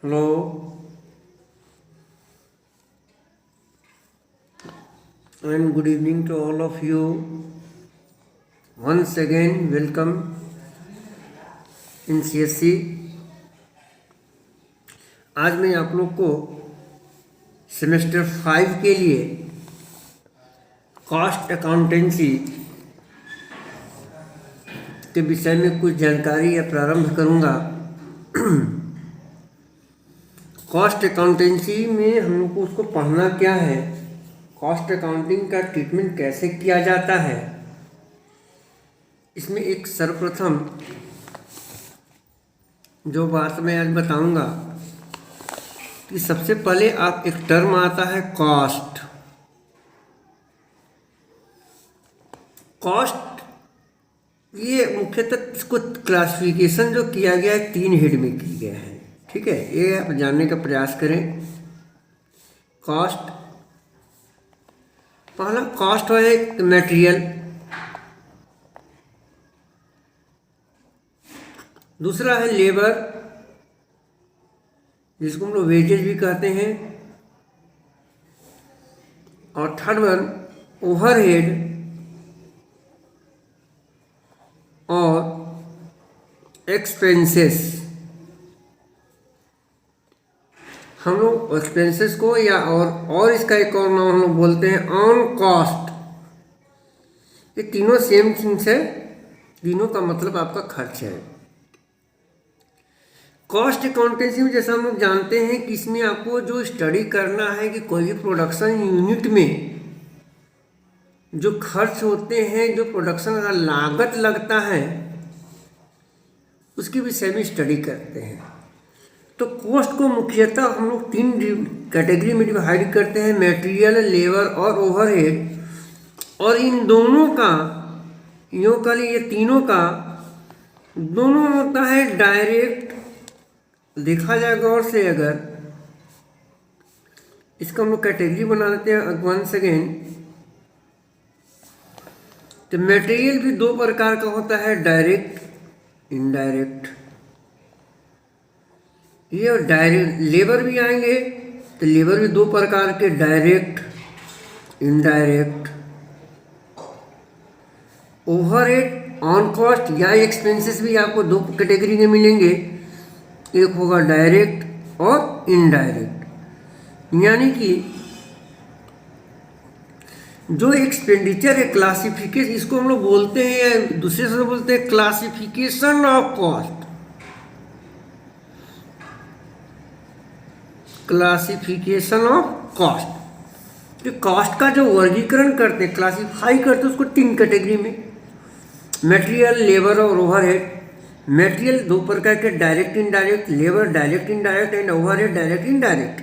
Hello and good evening to all of you. Once again, welcome in CSC. आज मैं आप लोग को सेमेस्टर 5 के लिए कॉस्ट अकाउंटेंसी के विषय में कुछ जानकारी या प्रारंभ करूंगा। कॉस्ट अकाउंटेंसी में हम लोग को उसको पढ़ना क्या है, कॉस्ट अकाउंटिंग का ट्रीटमेंट कैसे किया जाता है। इसमें एक सर्वप्रथम जो बात मैं आज बताऊंगा कि सबसे पहले आप एक टर्म आता है कॉस्ट। कॉस्ट ये मुख्यतः इसको क्लासिफिकेशन जो किया गया है 3 हेड में किया गया है। ठीक है, ये आप जानने का प्रयास करें। कॉस्ट, पहला कॉस्ट है मटेरियल, दूसरा है लेबर जिसको हम लोग वेजेज भी कहते हैं, और थर्ड वन ओवरहेड और एक्सपेंसेस। हम लोग एक्सपेंसेस को या और इसका एक और नाम हम लोग बोलते हैं ऑन कॉस्ट। ये तीनों सेम थिंग्स है, तीनों का मतलब आपका खर्च है। कॉस्ट अकाउंटेंसी में जैसा हम लोग जानते हैं कि इसमें आपको जो स्टडी करना है कि कोई भी प्रोडक्शन यूनिट में जो खर्च होते हैं, जो प्रोडक्शन का लागत लगता है, उसके विषय में स्टडी करते हैं। तो कॉस्ट को मुख्यतः हम लोग 3 कैटेगरी में डिवाइड करते हैं, मटेरियल, लेबर और ओवरहेड। और इन दोनों का यूँ का ये तीनों का दोनों होता है डायरेक्ट। देखा जाए गौर से, अगर इसका हम लोग कैटेगरी बना लेते हैं वंस अगेन, तो मटेरियल भी 2 प्रकार का होता है, डायरेक्ट, इनडायरेक्ट। ये डायरेक्ट लेबर भी आएंगे तो लेबर भी 2 प्रकार के, direct, indirect. Overhead, on cost या एक्सपेंसेस भी आपको 2 कैटेगरी में मिलेंगे, एक होगा डायरेक्ट और इनडायरेक्ट। यानी कि जो एक्सपेंडिचर है, क्लासिफिकेशन, इसको हम लोग बोलते हैं या दूसरे से बोलते हैं classification of cost. Classification of cost, तो कॉस्ट का जो वर्गीकरण करते हैं, क्लासिफाई करते हैं उसको 3 कैटेगरी में, मटेरियल, लेबर और ओवरहेड। मटेरियल 2 प्रकार के, direct indirect, labour direct indirect and overhead direct indirect,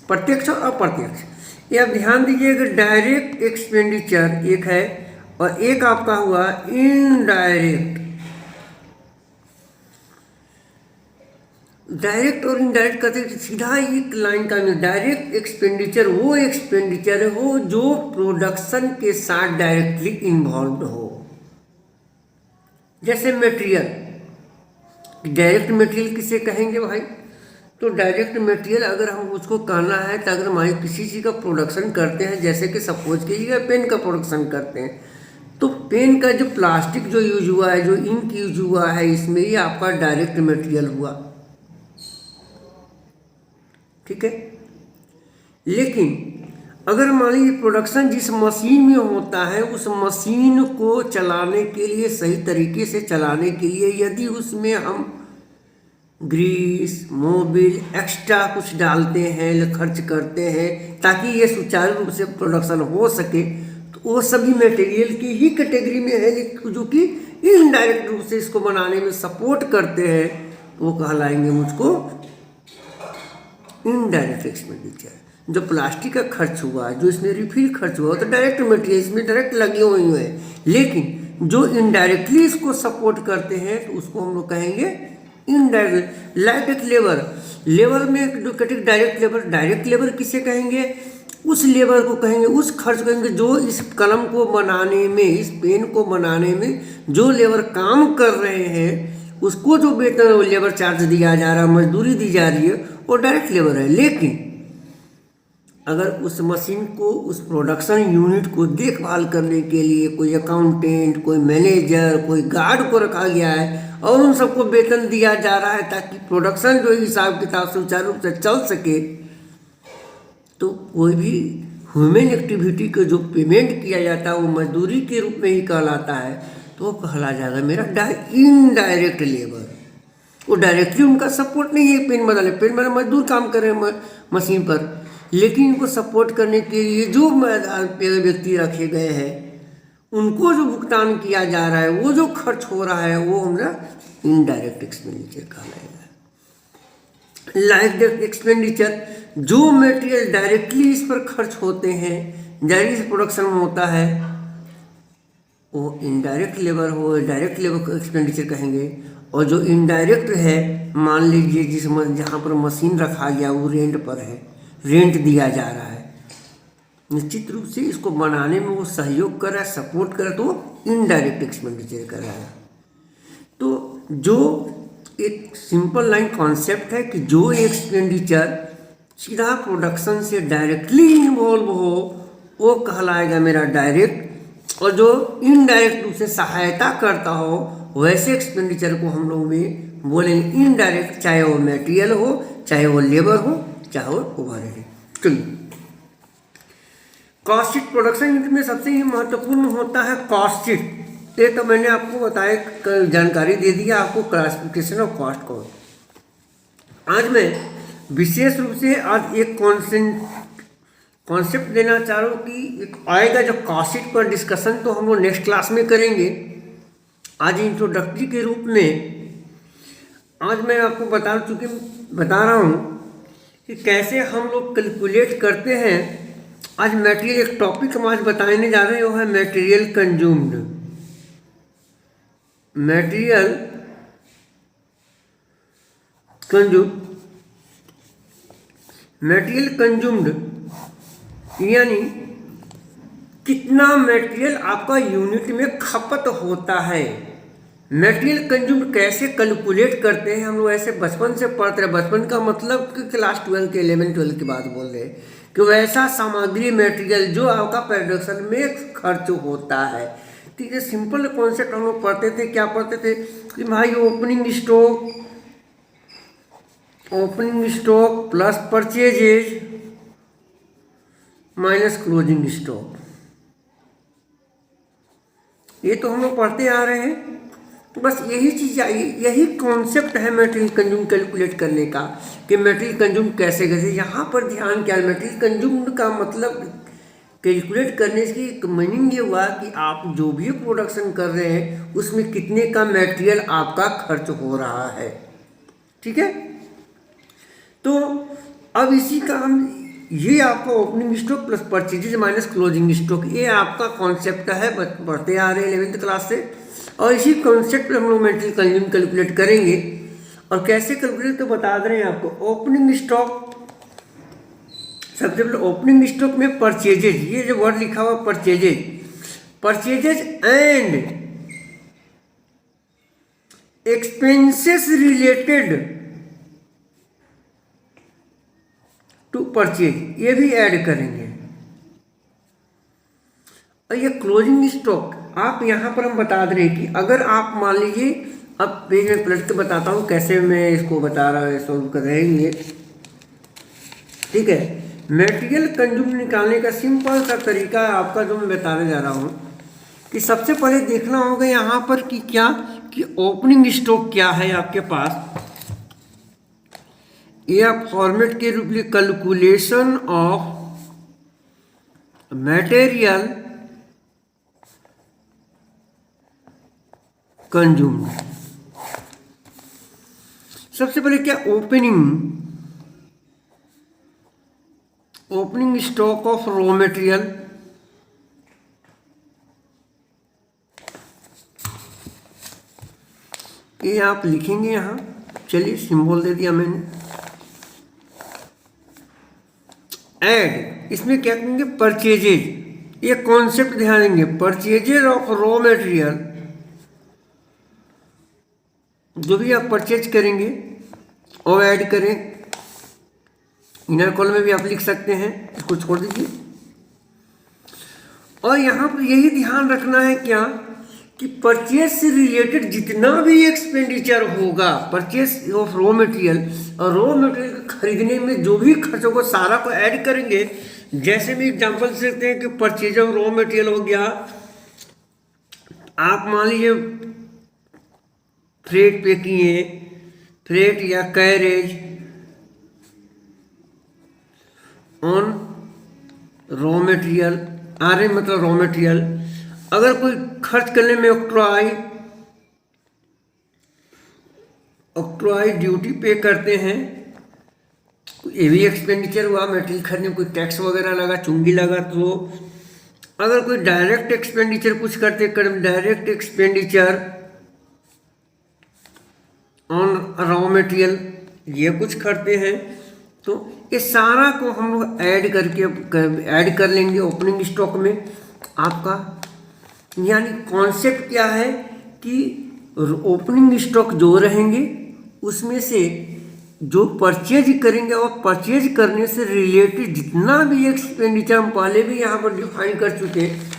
प्रत्यक्ष और अप्रत्यक्ष। ये आप ध्यान दीजिएगा, डायरेक्ट एक्सपेंडिचर एक है और एक आपका हुआ इनडायरेक्ट। डायरेक्ट और इनडायरेक्ट कहते सीधा एक लाइन का नहीं। डायरेक्ट एक्सपेंडिचर वो एक्सपेंडिचर है वो जो प्रोडक्शन के साथ डायरेक्टली इन्वॉल्व हो। जैसे मटेरियल, डायरेक्ट मटेरियल किसे कहेंगे भाई? तो डायरेक्ट मटेरियल अगर हम उसको कहना है तो अगर हमारे किसी चीज़ का प्रोडक्शन करते हैं, जैसे कि सपोज कीजिएगा पेन का प्रोडक्शन करते हैं, तो पेन का जो प्लास्टिक जो यूज हुआ है, जो इंक यूज हुआ है, इसमें ही आपका डायरेक्ट मटेरियल हुआ। ठीक है, लेकिन अगर मान लीजिए प्रोडक्शन जिस मशीन में होता है, उस मशीन को चलाने के लिए, सही तरीके से चलाने के लिए यदि उसमें हम ग्रीस, मोबिल, एक्स्ट्रा कुछ डालते हैं, खर्च करते हैं ताकि ये सुचारू रूप से प्रोडक्शन हो सके, तो वो सभी मटेरियल की ही कैटेगरी में है, जो कि इनडायरेक्ट रूप से इसको बनाने में सपोर्ट करते हैं, वो कहलाएंगे मुझको इनडायरेक्ट एक्सपेंडिचर। जो प्लास्टिक का खर्च हुआ, जो इसमें रिफिल खर्च हुआ, तो डायरेक्ट मटेरियल इसमें डायरेक्ट लगे हुए हैं, लेकिन जो इनडायरेक्टली इसको सपोर्ट करते हैं तो उसको हम लोग कहेंगे इनडायरेक्ट। लाइक एक लेबर, लेबर में जो category direct labour, direct labour किसे कहेंगे? उस लेबर को कहेंगे, उस खर्च कहेंगे जो इस कलम को बनाने में, इस पेन को बनाने में जो लेबर काम कर रहे हैं, उसको जो वेतन और लेबर चार्ज दिया जा रहा है, मजदूरी दी जा रही है, वो डायरेक्ट लेबर है। लेकिन अगर उस मशीन को, उस प्रोडक्शन यूनिट को देखभाल करने के लिए कोई अकाउंटेंट, कोई मैनेजर, कोई गार्ड को रखा गया है और उन सबको वेतन दिया जा रहा है ताकि प्रोडक्शन जो हिसाब किताब सुचारू रूप से चल सके, तो कोई भी ह्यूमन एक्टिविटी का जो पेमेंट किया जाता है वो मजदूरी के रूप में ही कहलाता है, तो वो कहला जाएगा मेरा इनडायरेक्ट लेबर। वो डायरेक्टली उनका सपोर्ट नहीं है पेन बदले मजदूर काम कर रहे हैं मशीन पर, लेकिन इनको सपोर्ट करने के लिए जो व्यक्ति रखे गए हैं उनको जो भुगतान किया जा रहा है, वो जो खर्च हो रहा है, वो हमारा इनडायरेक्ट एक्सपेंडिचर कहलाएगा। लाइक दैट एक्सपेंडिचर, जो मटेरियल डायरेक्टली इस पर खर्च होते हैं, डायरेक्ट प्रोडक्शन में होता है, वो इनडायरेक्ट लेबर हो, डायरेक्ट लेबर को एक्सपेंडिचर कहेंगे। और जो इनडायरेक्ट है, मान लीजिए जहाँ पर मशीन रखा गया वो रेंट पर है, रेंट दिया जा रहा है, निश्चित रूप से इसको बनाने में वो सहयोग कर रहा है, सपोर्ट कर रहा है, तो वो इनडायरेक्ट एक्सपेंडिचर कर रहा है। तो जो एक सिंपल लाइन कॉन्सेप्ट है कि जो एक्सपेंडिचर सीधा प्रोडक्शन से डायरेक्टली इन्वॉल्व हो वो कहलाएगा मेरा डायरेक्ट, और जो इनडायरेक्ट रूप से सहायता करता हो वैसे एक्सपेंडिचर को हम लोग में बोलेंगे इनडायरेक्ट, चाहे वो मटेरियल हो, चाहे वो लेबर हो, चाहे वो ओवरहेड। चलिए, कॉस्ट शीट प्रोडक्शन यूनिट में सबसे ही महत्वपूर्ण होता है कॉस्ट शीट। ये तो मैंने आपको बताया, जानकारी दे दिया आपको क्लासिफिकेशन ऑफ कॉस्ट को। आज मैं विशेष रूप से आज एक कॉन्सेप्ट देना चाह रहा हूँ कि एक आएगा जो कॉस्ट शीट पर डिस्कशन, तो हम लोग नेक्स्ट क्लास में करेंगे। आज इंट्रोडक्टरी के रूप में आज मैं आपको बता रहा हूँ कि कैसे हम लोग कैलकुलेट करते हैं। आज मटेरियल, एक टॉपिक हम आज बताने जा रहे हैं, वो है मटेरियल कंज्यूम्ड। मटेरियल कंज्यूम्ड यानी कितना मटेरियल आपका यूनिट में खपत होता है। मटेरियल कंज्यूम्ड कैसे कैलकुलेट करते हैं हम लोग, ऐसे बचपन से पढ़ते रहे। बचपन का मतलब कि क्लास 12 के 11-12 की बात बोल रहे हैं कि वैसा सामग्री मटेरियल जो आपका प्रोडक्शन में खर्च होता है। ठीक है, सिंपल कॉन्सेप्ट हम लोग पढ़ते थे। क्या पढ़ते थे कि भाई opening stock plus purchases minus closing stock, ये तो हम लोग पढ़ते आ रहे हैं। तो बस यही चीज़, यही कॉन्सेप्ट है मटेरियल कंज्यूम कैलकुलेट करने का कि मटेरियल कंज्यूम कैसे कैसे। यहाँ पर ध्यान क्या है, मटेरियल कंज्यूम का मतलब कैलकुलेट करने की एक मीनिंग ये हुआ कि आप जो भी प्रोडक्शन कर रहे हैं उसमें कितने का मटेरियल आपका खर्च हो रहा है। ठीक है, तो अब इसी का हम, ये आपका opening stock plus purchases minus closing stock, ये आपका कॉन्सेप्ट है, पढ़ते आ रहे हैं 11th क्लास से। और इसी कॉन्सेप्ट पे हम लोग मटेरियल कंज्यूम कैलकुलेट करेंगे। और कैसे कैलकुलेट तो बता दे रहे हैं आपको। ओपनिंग स्टॉक, सबसे पहले ओपनिंग स्टॉक में परचेजेज, ये जो वर्ड लिखा हुआ purchases and expenses related to purchase, ये भी ऐड करेंगे। और ये क्लोजिंग स्टॉक आप यहाँ पर हम बता दे रहे हैं कि अगर आप मान लीजिए, अब पेज में पलट के बताता हूँ कैसे मैं इसको बता रहा हूँ, सॉल्व कर रहेंगे। ठीक है, मटेरियल कंज्यूम निकालने का सिंपल सा तरीका है आपका जो मैं बताने जा रहा हूँ कि सबसे पहले देखना होगा यहाँ पर कि क्या कि ओपनिंग स्टॉक क्या है आपके पास। ये आप फॉर्मेट के रूप में कैलकुलेशन ऑफ मटेरियल कंज्यूम्ड। सबसे पहले क्या, opening stock of raw material, ये आप लिखेंगे यहाँ। चलिए, सिंबल दे दिया मैंने। ऐड, इसमें क्या करेंगे, परचेजेज, ये कॉन्सेप्ट ध्यान देंगे। परचेजेज ऑफ रॉ मटेरियल जो भी आप परचेज करेंगे वो ऐड करें। इनर कॉलम में भी आप लिख सकते हैं, इसको छोड़ दीजिए। और यहाँ पर यही ध्यान रखना है क्या कि परचेज से रिलेटेड जितना भी एक्सपेंडिचर होगा, परचेज ऑफ रॉ मटेरियल, और रॉ मटेरियल खरीदने में जो भी खर्च होगा सारा को ऐड करेंगे। जैसे भी एग्जांपल दे सकते हैं कि परचेज ऑफ रॉ मटेरियल हो गया, आप मान लीजिए फ्रेट पे किए, फ्रेट या कैरेज ऑन रॉ मटेरियल, आर मतलब रॉ मटेरियल। अगर कोई खर्च करने में ऑक्ट्रॉय ड्यूटी पे करते हैं, ये भी एक्सपेंडिचर हुआ, मटेरियल खरीदने में कोई टैक्स वगैरह लगा, चुंगी लगा। तो अगर कोई डायरेक्ट एक्सपेंडिचर कुछ करते direct expenditure on raw material, ये कुछ करते हैं, तो ये सारा को हम लोग ऐड कर लेंगे ओपनिंग स्टॉक में आपका। यानी कॉन्सेप्ट क्या है कि ओपनिंग स्टॉक जो रहेंगे उसमें से जो परचेज करेंगे और परचेज करने से रिलेटेड जितना भी एक्सपेंडिचर हम पहले भी यहाँ पर डिफाइन कर चुके हैं,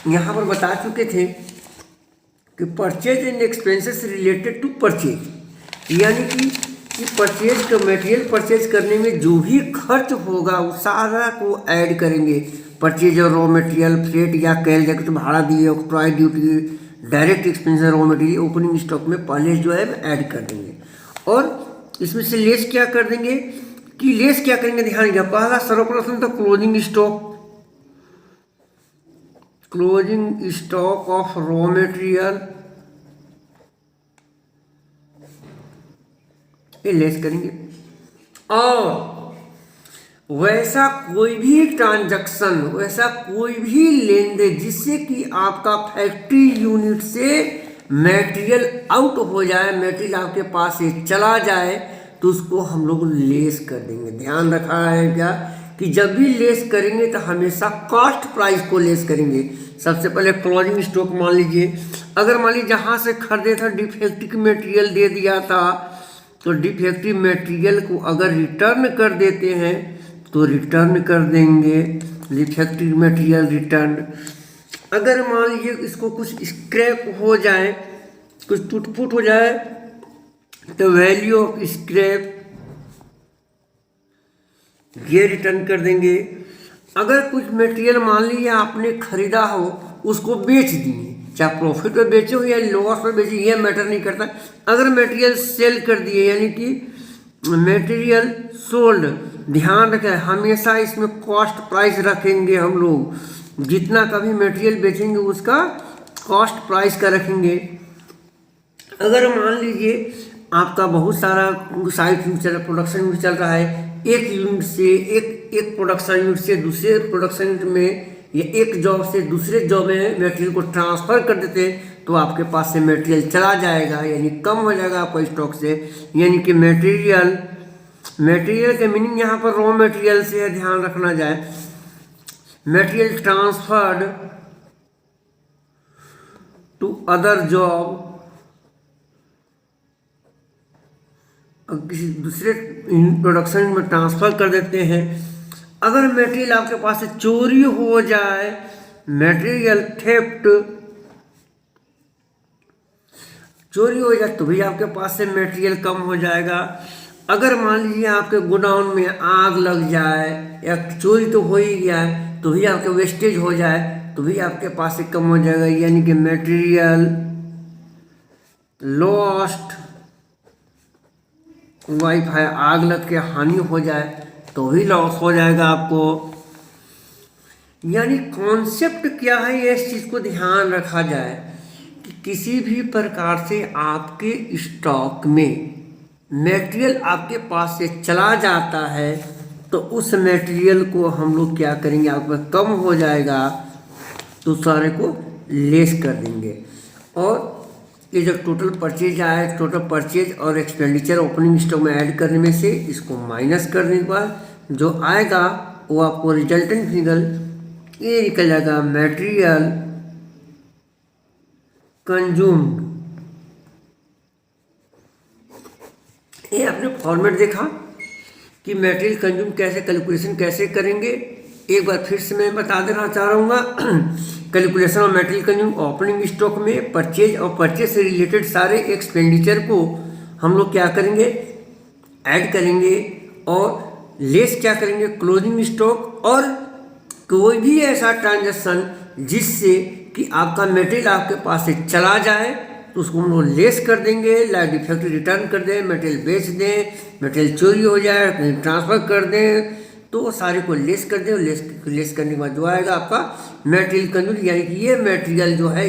यहाँ पर बता चुके थे कि purchase and expenses related to purchase. यानी कि परचेज का मटेरियल परचेज करने में जो भी खर्च होगा वो सारा को ऐड करेंगे। परचेज और रॉ मटेरियल, फ्रेट या कैल जैकेट भाड़ा दिए, octroi duty, direct expenses raw material opening stock में पहले जो है ऐड कर देंगे। और इसमें से लेस क्या कर देंगे कि लेस क्या करेंगे, ध्यान दिया। पहला सर्वप्रथम तो closing stock of raw material ये लेस करेंगे। और वैसा कोई भी ट्रांजैक्शन, वैसा कोई भी लेन देन जिससे कि आपका फैक्ट्री यूनिट से मटेरियल आउट हो जाए, मटेरियल आपके पास से चला जाए, तो उसको हम लोग लेस कर देंगे। ध्यान रखा है क्या कि जब भी लेस करेंगे तो हमेशा कॉस्ट प्राइस को लेस करेंगे। सबसे पहले क्लोजिंग स्टॉक मान लीजिए, अगर मान लीजिए जहाँ से खरीदे था डिफेक्टिव मटेरियल दे दिया था, तो डिफेक्टिव मटेरियल को अगर रिटर्न कर देते हैं तो रिटर्न कर देंगे, डिफेक्टिव मटेरियल रिटर्न। अगर मान लीजिए इसको कुछ स्क्रैप हो जाए, कुछ टूट फूट हो जाए, तो वैल्यू ऑफ स्क्रैप ये रिटर्न कर देंगे। अगर कुछ मटेरियल मान लीजिए आपने खरीदा हो, उसको बेच दिए, चाहे प्रॉफिट में बेचे हो या लॉस में बेचे, ये मैटर नहीं करता। अगर मटेरियल सेल कर दिए यानी कि मटेरियल सोल्ड, ध्यान रखें हमेशा इसमें कॉस्ट प्राइस रखेंगे हम लोग। जितना कभी मटेरियल बेचेंगे उसका कॉस्ट प्राइस का रखेंगे। अगर मान लीजिए आपका बहुत सारा साइट यूनिट चल, प्रोडक्शन यूनिट चल रहा है, एक यूनिट से एक प्रोडक्शन यूनिट से दूसरे प्रोडक्शन यूनिट में या एक जॉब से दूसरे जॉब में मटेरियल को ट्रांसफ़र कर देते हैं, तो आपके पास से मटेरियल चला जाएगा, यानी कम हो जाएगा आपका स्टॉक से। यानी कि मटेरियल के मीनिंग यहाँ पर रॉ मटेरियल से है, ध्यान रखना जाए। Material transferred to other job, किसी दूसरे प्रोडक्शन में ट्रांसफ़र कर देते हैं। अगर मटेरियल आपके पास से चोरी हो जाए, मटेरियल थेफ्ट, चोरी हो जाए तो भी आपके पास से मटेरियल कम हो जाएगा। अगर मान लीजिए आपके गोडाउन में आग लग जाए या चोरी तो हो ही गया है, तो भी आपके वेस्टेज हो जाए तो भी आपके पास से कम हो जाएगा। यानी कि मटेरियल लॉस्ट, वाईफाई आग लग के हानि हो जाए तो भी लॉस हो जाएगा आपको। यानी कॉन्सेप्ट क्या है, ये इस चीज़ को ध्यान रखा जाए कि किसी भी प्रकार से आपके स्टॉक में मटेरियल आपके पास से चला जाता है तो उस मटेरियल को हम लोग क्या करेंगे, आपका कम हो जाएगा तो सारे को लेस कर देंगे। और ये जो टोटल परचेज आया, टोटल परचेज और एक्सपेंडिचर ओपनिंग स्टॉक में ऐड करने में से इसको माइनस करने के बाद जो आएगा वो आपको रिजल्टेंट फिगर ये निकल जाएगा, मटेरियल कंज्यूम्ड ये आपने फॉर्मेट देखा कि मटेरियल कंज्यूम कैसे कैलकुलेशन कैसे करेंगे। एक बार फिर से मैं बता देना चाह रहा हूँ calculation of material consume opening stock में परचेज और परचेज से रिलेटेड सारे एक्सपेंडिचर को हम लोग क्या करेंगे, ऐड करेंगे और लेस क्या करेंगे क्लोजिंग स्टॉक, और कोई भी ऐसा ट्रांजैक्शन जिससे कि आपका मटेरियल आपके पास से चला जाए तो उसको हम लोग लेस कर देंगे, लाइक डिफेक्ट रिटर्न कर दें, मटेरियल बेच दें, मटेरियल चोरी हो जाए कहीं ट्रांसफ़र कर दें, तो सारे को लेस कर दें। और लेस करने के बाद जो आएगा आपका मटेरियल कंज्यूम, यानी कि ये मटेरियल जो है,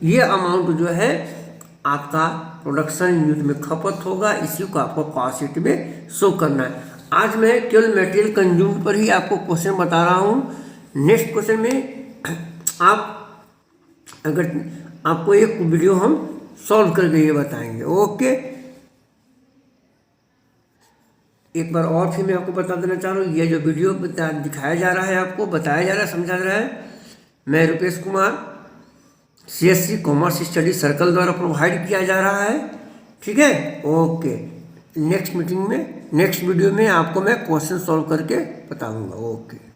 ये अमाउंट जो है आपका प्रोडक्शन यूनिट में खपत होगा, इसी को आपको कॉस्ट शीट में शो करना है। आज मैं केवल मटेरियल कंज्यूम पर ही आपको क्वेश्चन बता रहा हूँ। नेक्स्ट क्वेश्चन में आप अगर आपको एक वीडियो हम सॉल्व करके ये बताएंगे। ओके, एक बार और फिर मैं आपको बता देना चाह रहा हूँ, ये जो वीडियो दिखाया जा रहा है, आपको बताया जा रहा है, समझा जा रहा है, मैं Rupesh Kumar CSC commerce study circle द्वारा प्रोवाइड किया जा रहा है। ठीक है, ओके। नेक्स्ट वीडियो में आपको मैं क्वेश्चन सॉल्व करके बताऊंगा। ओके।